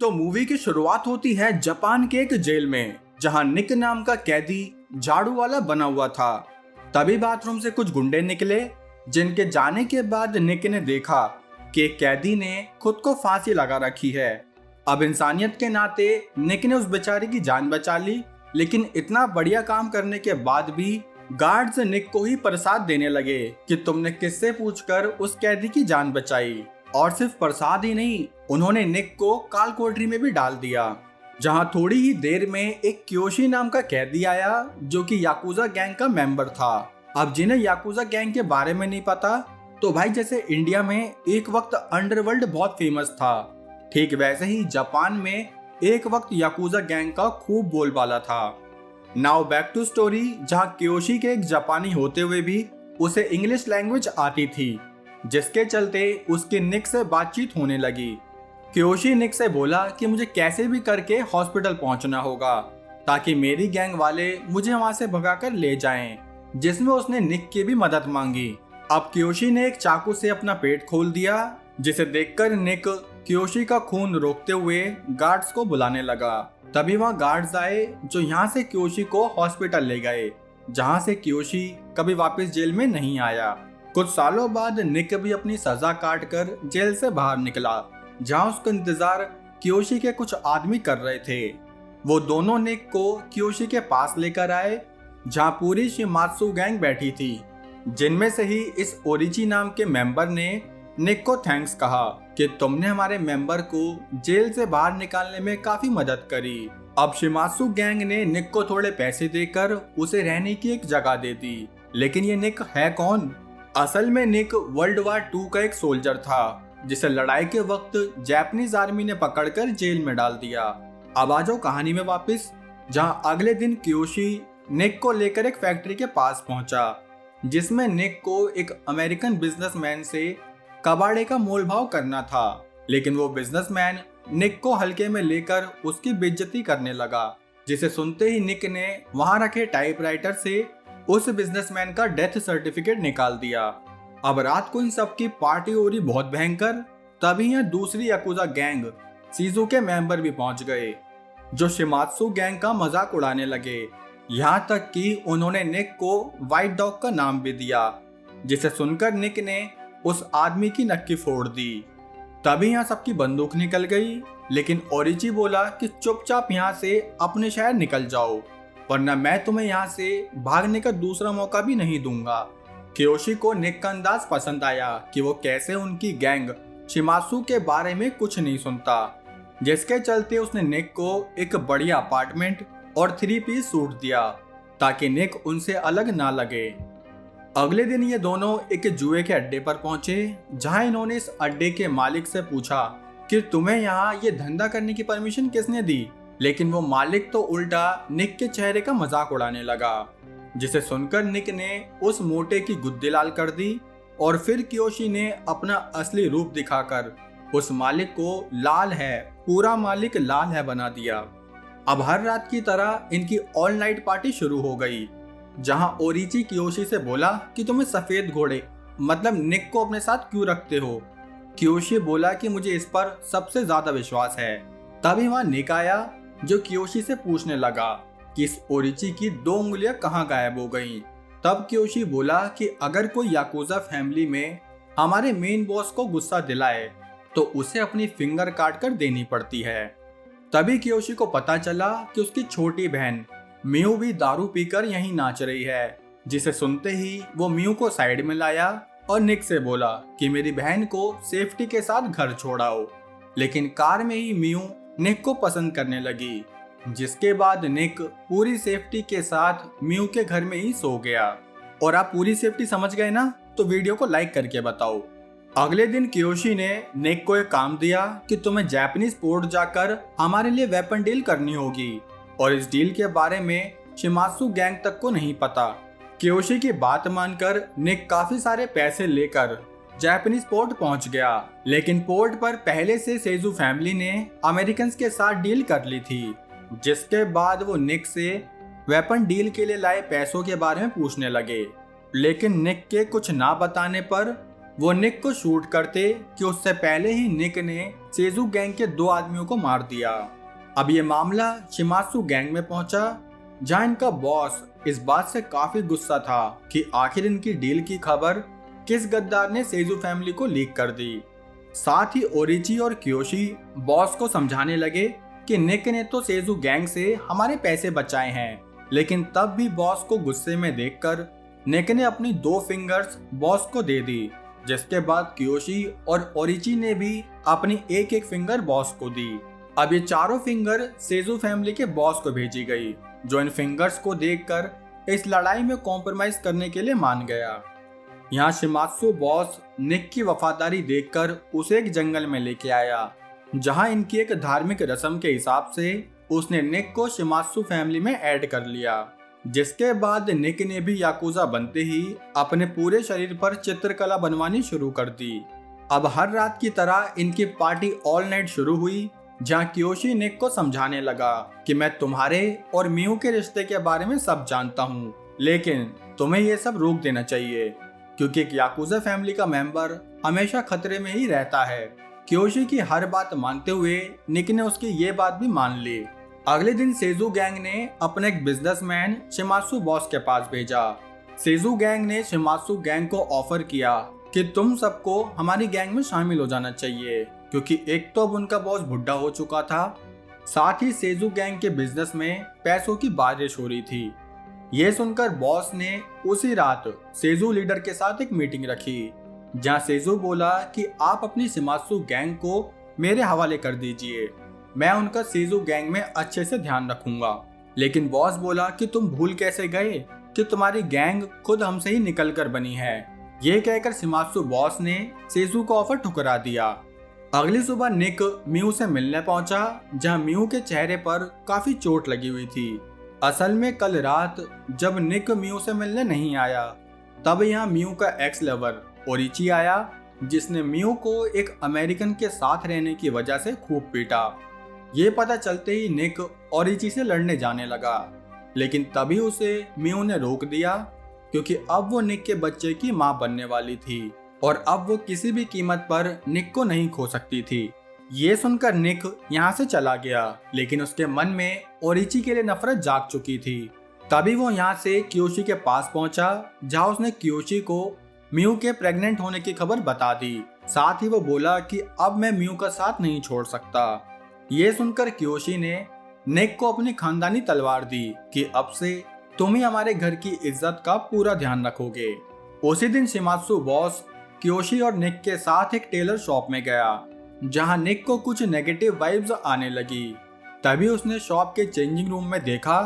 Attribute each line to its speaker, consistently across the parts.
Speaker 1: तो मूवी की शुरुआत होती है जापान के एक जेल में, जहां निक नाम का कैदी झाड़ू वाला बना हुआ था। तभी बाथरूम से कुछ गुंडे निकले, जिनके जाने के बाद निक ने देखा कि एक कैदी ने खुद को फांसी लगा रखी है। अब इंसानियत के नाते निक ने उस बेचारे की जान बचा ली, लेकिन इतना बढ़िया काम करने के बाद भी गार्ड्स निक को ही प्रसाद देने लगे कि तुमने किससे पूछकर उस कैदी की जान बचाई। और सिर्फ प्रसाद ही नहीं, उन्होंने निक को काल कोठरी में भी डाल दिया, जहां थोड़ी ही देर में एक क्योशी नाम का कैदी आया, जो कि याकुजा गैंग का मेंबर था। अब जिन्हें याकुजा गैंग के बारे में नहीं पता, तो भाई जैसे इंडिया में एक वक्त अंडरवर्ल्ड बहुत फेमस था, ठीक वैसे ही जापान में एक वक्त याकुजा गैंग का खूब बोलबाला था। नाउ बैक टू स्टोरी, जहां क्योशी के एक जापानी होते हुए भी उसे इंग्लिश लैंग्वेज आती थी, जिसके चलते उसकी निक से बातचीत होने लगी। क्योशी निक से बोला कि मुझे कैसे भी करके हॉस्पिटल पहुंचना होगा, ताकि मेरी गैंग वाले मुझे वहां से भगाकर ले जाएं, जिसमें उसने निक की भी मदद मांगी। अब क्योशी ने एक चाकू से अपना पेट खोल दिया, जिसे देखकर निक क्योशी का खून रोकते हुए गार्ड्स को बुलाने लगा। तभी वहां गार्ड्स आए, जो यहाँ से क्योशी को हॉस्पिटल ले गए, जहाँ से क्योशी कभी वापस जेल में नहीं आया। कुछ सालों बाद निक भी अपनी सजा काट कर जेल से बाहर निकला, जहाँ उसका इंतजार क्योशी के कुछ आदमी कर रहे थे। वो दोनों निक को क्योशी के पास लेकर आए, जहाँ पूरी शिमात्सु गैंग बैठी थी, जिनमें से ही इस ओरिची नाम के मेंबर ने निक को थैंक्स कहा कि तुमने हमारे मेंबर को जेल से बाहर निकालने में काफी मदद करी। अब शिमात्सु गैंग ने निक को थोड़े पैसे देकर उसे रहने की एक जगह दे दी। लेकिन ये निक है कौन? असल में निक वर्ल्ड वार 2 का एक सोल्जर था, जिसे लड़ाई के वक्त जापानीज आर्मी ने पकड़कर जेल में डाल दिया। अब आ जाओ कहानी में वापस, जहां अगले दिन क्योशी निक को लेकर एक फैक्ट्री के पास पहुंचा, जिसमें निक को एक अमेरिकन बिजनेसमैन से कबाड़े का मोल भाव करना था। लेकिन वो बिजनेसमैन निक को हल्के में लेकर उसकी बेइज्जती करने लगा, जिसे सुनते ही निक ने वहां रखे टाइपराइटर से उस बिजनेसमैन का डेथ सर्टिफिकेट निकाल दिया। अब रात को इन सब की पार्टी हो रही बहुत भयंकर। तभी यहाँ दूसरी याकुजा गैंग सीजू के मेंबर भी पहुंच गए, जो शिमात्सु गैंग का मजाक उड़ाने लगे। यहाँ तक कि उन्होंने निक को व्हाइट डॉग का नाम भी दिया, जिसे सुनकर निक ने उस आदमी की नक्की फोड़ दी। तभी यहाँ सबकी बंदूक निकल गई, लेकिन ओरिची बोला कि चुपचाप यहाँ से अपने शहर निकल जाओ, वरना मैं तुम्हें यहाँ से भागने का दूसरा मौका भी नहीं दूंगा। क्योशी को निक का अंदाज पसंद आया कि वो कैसे उनकी गैंग शिमात्सु के बारे में कुछ नहीं सुनता, जिसके चलते उसने निक को एक बढ़िया अपार्टमेंट और 3 पीस सूट दिया, ताकि निक उनसे अलग ना लगे। अगले दिन ये दोनों एक जुए के अड्डे पर पहुंचे, जहां इन्होंने इस अड्डे के मालिक से पूछा कि तुम्हें यहाँ ये धंधा करने की परमिशन किसने दी। लेकिन वो मालिक तो उल्टा निक के चेहरे का मजाक उड़ाने लगा, जिसे सुनकर निक ने उस मोटे की गुद्दी लाल कर दी। और फिर क्योशी ने अपना असली रूप दिखाकर उस मालिक को लाल है, पूरा मालिक लाल है बना दिया। अब हर रात की तरह इनकी ऑल नाइट पार्टी शुरू हो गई, जहां ओरिची क्योशी से बोला कि तुम्हें सफेद घोड़े मतलब निक को अपने साथ क्यों रखते हो। क्योशी बोला कि मुझे इस पर सबसे ज्यादा विश्वास है। तभी वहां निक आया, जो क्योशी से पूछने लगा कि इस ओरिची की 2 उंगलियां कहाँ गायब हो गईं। तब क्योशी बोला कि अगर कोई याकुजा फैमिली में हमारे मेन बॉस को गुस्सा दिलाए, तो उसे अपनी फिंगर काट कर देनी पड़ती है। तभी क्योशी को पता चला कि उसकी छोटी बहन मियू भी दारू पीकर यहीं नाच रही है, जिसे सुनते ही वो मियू को साइड में लाया और निक से बोला कि मेरी बहन को सेफ्टी के साथ घर छोड़ाओ। लेकिन कार में ही मियू निक को पसंद करने लगी, जिसके बाद निक पूरी सेफ्टी के साथ मियू के घर में ही सो गया। और आप पूरी सेफ्टी समझ गए ना, तो वीडियो को लाइक करके बताओ। अगले दिन क्योशी ने निक को एक काम दिया कि तुम्हें जापानीज पोर्ट जाकर हमारे लिए वेपन डील करनी होगी, और इस डील के बारे में शिमात्सु गैंग तक को नहीं पता। क्योशी की बात मानकर निक काफी सारे पैसे लेकर जापानीज पोर्ट पहुंच गया, लेकिन पोर्ट पर पहले से सेजू फैमिली ने अमेरिकन के साथ डील कर ली थी, जिसके बाद वो निक से वेपन डील के लिए लाए पैसों के बारे में पूछने लगे। लेकिन निक के कुछ ना बताने पर वो निक को शूट करते कि उससे पहले ही निक ने सेजू गैंग के 2 आदमियों को मार दिया। अब ये मामला शिमात्सु गैंग में पहुंचा, जहां इनका बॉस इस बात से काफी गुस्सा था कि आखिर इनकी डील की खबर किस गद्दार ने सेजू फैमिली को लीक कर दी। साथ ही ओरिची और क्योशी बॉस को समझाने लगे कि निक ने तो सेजू गैंग से हमारे पैसे बचाए हैं, लेकिन तब भी बॉस को गुस्से में देखकर निक ने अपनी 2 फिंगर्स बॉस को दे दी, जिसके बाद क्योशी और ओरिची ने भी अपनी एक फिंगर बॉस को दी। अब ये चारों फिंगर सेजू फैमिली के बॉस को भेजी गई, जो इन फिंगर्स को देखकर इस लड़ाई में कॉम्प्रोमाइज करने के लिए मान गया। यहाँ शिमात्सु बॉस निक की वफादारी देखकर उसे एक जंगल में लेके आया, जहाँ इनकी एक धार्मिक रस्म के हिसाब से उसने निक को शिमात्सु फैमिली में ऐड कर लिया। जिसके बाद निक ने भी याकुजा बनते ही अपने पूरे शरीर पर चित्रकला बनवानी शुरू कर दी। अब हर रात की तरह इनकी पार्टी ऑल नाइट शुरू हुई, जहाँ क्योशी निक को समझाने लगा कि मैं तुम्हारे और मियू के रिश्ते के बारे में सब जानता हूँ, लेकिन तुम्हें ये सब रोक देना चाहिए, क्योंकि एक याकुजा फैमिली का मेंबर हमेशा खतरे में ही रहता है। क्योशी की हर बात मानते हुए निक ने उसकी ये बात भी मान ली। अगले दिन सेजू गैंग ने अपने एक बिजनेसमैन शिमात्सु बॉस के पास भेजा। सेजू गैंग ने शिमात्सु गैंग को ऑफर किया कि तुम सबको हमारी गैंग में शामिल हो जाना चाहिए, क्योंकि एक तो अब उनका बॉस बुढ़ा हो चुका था, साथ ही सेजू गैंग के बिजनेस में पैसों की बारिश हो रही थी। ये सुनकर बॉस ने उसी रात सेजू लीडर के साथ एक मीटिंग रखी, जहां सेजू बोला कि आप अपनी शिमात्सु गैंग को मेरे हवाले कर दीजिए, मैं उनका सेजू गैंग में अच्छे से ध्यान रखूंगा। लेकिन बॉस बोला कि तुम भूल कैसे गए कि तुम्हारी गैंग खुद हमसे ही निकल कर बनी है। ये कहकर शिमात्सु बॉस ने सेजू का ऑफर ठुकरा दिया। अगली सुबह निक मियू से मिलने पहुंचा, जहां मियू के चेहरे पर काफी चोट लगी हुई थी। असल में कल रात जब निक मियू से मिलने नहीं आया, तब यहाँ मियू का एक्स लवर ओरिची आया, जिसने मियू को एक अमेरिकन के साथ रहने की वजह से खूब पीटा। ये पता चलते ही निक ओरिची से लड़ने जाने लगा, लेकिन तभी उसे मियू ने रोक दिया, क्योंकि अब वो निक के बच्चे की मां बनने वाली थी और अब वो किसी भी कीमत पर निक को नहीं खो सकती थी। ये सुनकर निक यहाँ से चला गया, लेकिन उसके मन में ओरिची के लिए नफरत जाग चुकी थी। तभी वो यहाँ से क्योशी के पास पहुंचा, जहाँ उसने क्योशी को मियू के प्रेग्नेंट होने की खबर बता दी। साथ ही वो बोला कि अब मैं मियू का साथ नहीं छोड़ सकता। ये सुनकर क्योशी ने निक को अपनी खानदानी तलवार दी कि अब से तुम ही हमारे घर की इज्जत का पूरा ध्यान रखोगे। उसी दिन शिमात्सु बॉस क्योशी और निक के साथ एक टेलर शॉप में गया, जहां निक को कुछ नेगेटिव वाइब्स आने लगी। तभी उसने शॉप के चेंजिंग रूम में देखा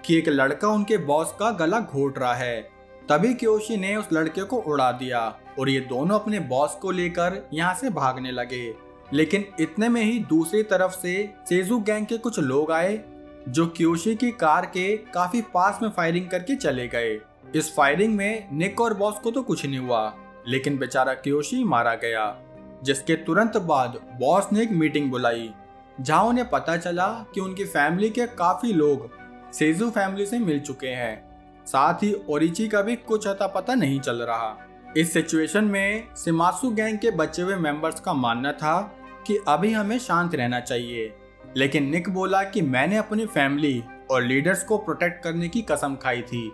Speaker 1: कि एक लड़का उनके बॉस का गला घोट रहा है। तभी क्योशी ने उस लड़के को उड़ा दिया और ये दोनों अपने बॉस को लेकर यहाँ से भागने लगे। लेकिन इतने में ही दूसरी तरफ से सेजू गैंग के कुछ लोग आए, जो क्योशी की कार के काफी पास में फायरिंग करके चले गए। इस फायरिंग में निक और बॉस को तो कुछ नहीं हुआ, लेकिन बेचारा क्योशी मारा गया। जिसके तुरंत बाद बॉस ने एक मीटिंग बुलाई, जहां उन्हें पता चला कि उनकी फैमिली के काफी लोग सेजू फैमिली से मिल चुके हैं। साथ ही ओरिची का भी कुछ अता पता नहीं चल रहा। इस सिचुएशन में शिमात्सु गैंग के बचे हुए मेंबर्स का मानना था कि अभी हमें शांत रहना चाहिए, लेकिन निक बोला कि मैंने अपनी फैमिली और लीडर्स को प्रोटेक्ट करने की कसम खाई थी,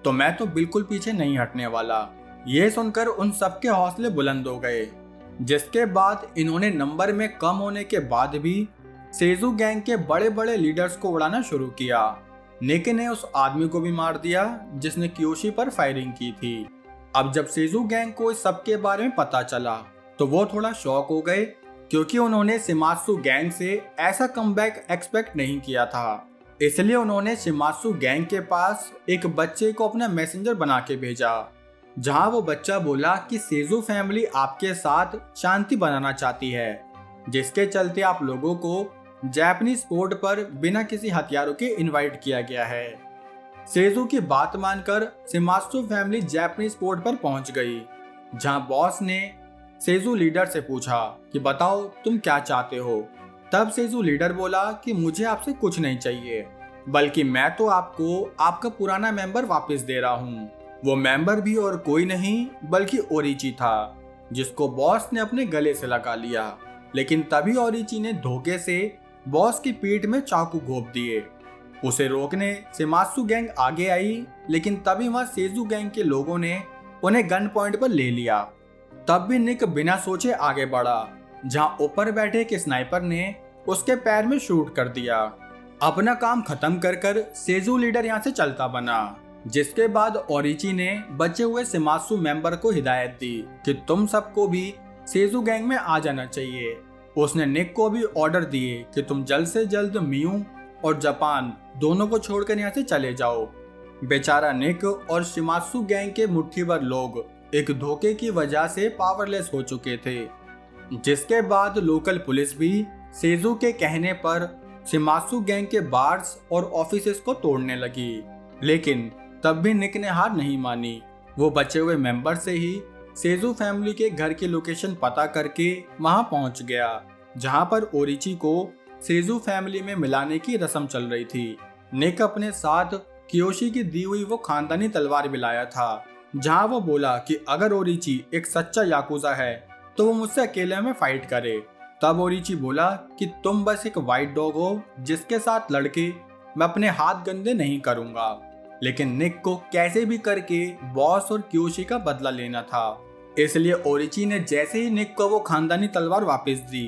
Speaker 1: तो मैं तो बिल्कुल पीछे नहीं हटने वाला। ये सुनकर उन सबके हौसले बुलंद हो गए, जिसके बाद इन्होंने नंबर में कम होने के बाद भी सेजू गैंग के बड़े बड़े लीडर्स को उड़ाना शुरू किया। निक ने उस आदमी को भी मार दिया जिसने क्योशी पर फायरिंग की थी। अब जब सेजू गैंग को इस सब के बारे में पता चला, तो वो थोड़ा शॉक हो गए, क्योंकि उन्होंने शिमात्सु गैंग से ऐसा कमबैक एक्सपेक्ट नहीं किया था। इसलिए उन्होंने शिमात्सु गैंग के पास एक बच्चे को अपना मैसेंजर बना के भेजा, जहां वो बच्चा बोला कि सेजू फैमिली आपके साथ शांति बनाना चाहती है, जिसके चलते आप लोगों को जापानीज पोर्ट पर बिना किसी हथियारों के इनवाइट किया गया है। सेजू की बात मानकर शिमात्सु फैमिली जापानीज पोर्ट पर पहुंच गई, जहां बॉस ने सेजू लीडर से पूछा कि बताओ तुम क्या चाहते हो। तब सेजू लीडर बोला कि मुझे आपसे कुछ नहीं चाहिए, बल्कि मैं तो आपको आपका पुराना मेंबर वापस दे रहा हूँ। वो मेंबर भी और कोई नहीं बल्कि ओरिची था। जिसको बॉस ने अपने गले से लगा लिया। लेकिन तभी ओरिची ने धोखे से बॉस की पीठ में चाकू घोंप दिए। उसे रोकने शिमात्सु गैंग आगे आई, लेकिन तभी वहां सेजू गैंग के लोगों ने उन्हें गन पॉइंट पर ले लिया। तब भी निक बिना सोचे आगे बढ़ा, जहां ऊपर बैठे एक स्नाइपर ने उसके पैर में शूट कर दिया। अपना काम खत्म कर सेजू लीडर यहाँ से चलता बना, जिसके बाद ओरिची ने बचे हुए शिमात्सु मेंबर को हिदायत दी कि तुम सबको भी सेजू गैंग में आ जाना चाहिए। उसने निक को भी ऑर्डर दिए कि तुम जल्द से जल्द मियू और जापान दोनों को छोड़कर यहाँ से चले जाओ। बेचारा निक और शिमात्सु गैंग के मुट्ठी भर लोग एक धोखे की वजह से पावरलेस हो चुके थे, जिसके बाद लोकल पुलिस भी सेजू के कहने पर शिमात्सु गैंग के बार्स और ऑफिसेस को तोड़ने लगी। लेकिन तब भी निक ने हार नहीं मानी। वो बचे हुए मेंबर से ही सेजू फैमिली के घर की लोकेशन पता करके वहां पहुंच गया, जहां पर ओरिची को सेजू फैमिली में मिलाने की रस्म चल रही थी। निक अपने साथ कियोशी की दी हुई वो खानदानी तलवार भी लाया था, जहां वो बोला कि अगर ओरिची एक सच्चा याकुजा है तो वो मुझसे अकेले में फाइट करे। तब ओरिची बोला कि तुम बस एक वाइट डॉग हो जिसके साथ लड़के मैं अपने हाथ गंदे नहीं करूंगा। लेकिन निक को कैसे भी करके बॉस और कियोशी का बदला लेना था, इसलिए ओरिची ने जैसे ही निक को वो खानदानी तलवार वापस दी,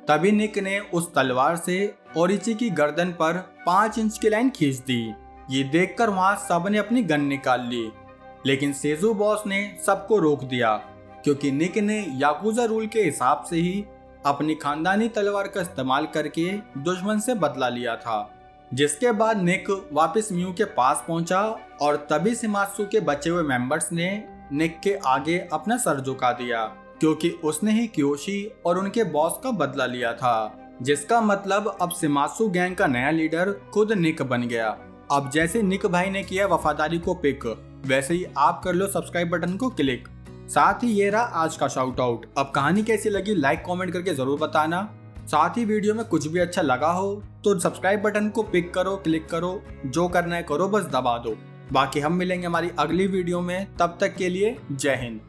Speaker 1: तभी निक ने उस तलवार से ओरिची की गर्दन पर 5 इंच की लाइन खींच दी। ये देखकर वहां सबने अपनी गन निकाल ली, लेकिन सेजू बॉस ने सबको रोक दिया, क्योंकि निक ने याकुजा रूल के हिसाब से ही अपनी खानदानी तलवार का इस्तेमाल करके दुश्मन से बदला लिया था। जिसके बाद निक वापस मियू के पास पहुंचा और तभी शिमात्सु के बचे हुए मेंबर्स ने निक के आगे अपना सर झुका दिया, क्योंकि उसने ही कियोशी और उनके बॉस का बदला लिया था, जिसका मतलब अब शिमात्सु गैंग का नया लीडर खुद निक बन गया। अब जैसे निक भाई ने किया वफादारी को पिक, वैसे ही आप कर लो सब्सक्राइब बटन को क्लिक। साथ ही ये रहा आज का शाउट आउट। अब कहानी कैसी लगी लाइक कमेंट करके जरूर बताना। साथ ही वीडियो में कुछ भी अच्छा लगा हो तो सब्सक्राइब बटन को पिक करो, क्लिक करो, जो करना है करो, बस दबा दो। बाकी हम मिलेंगे हमारी अगली वीडियो में, तब तक के लिए जय हिंद।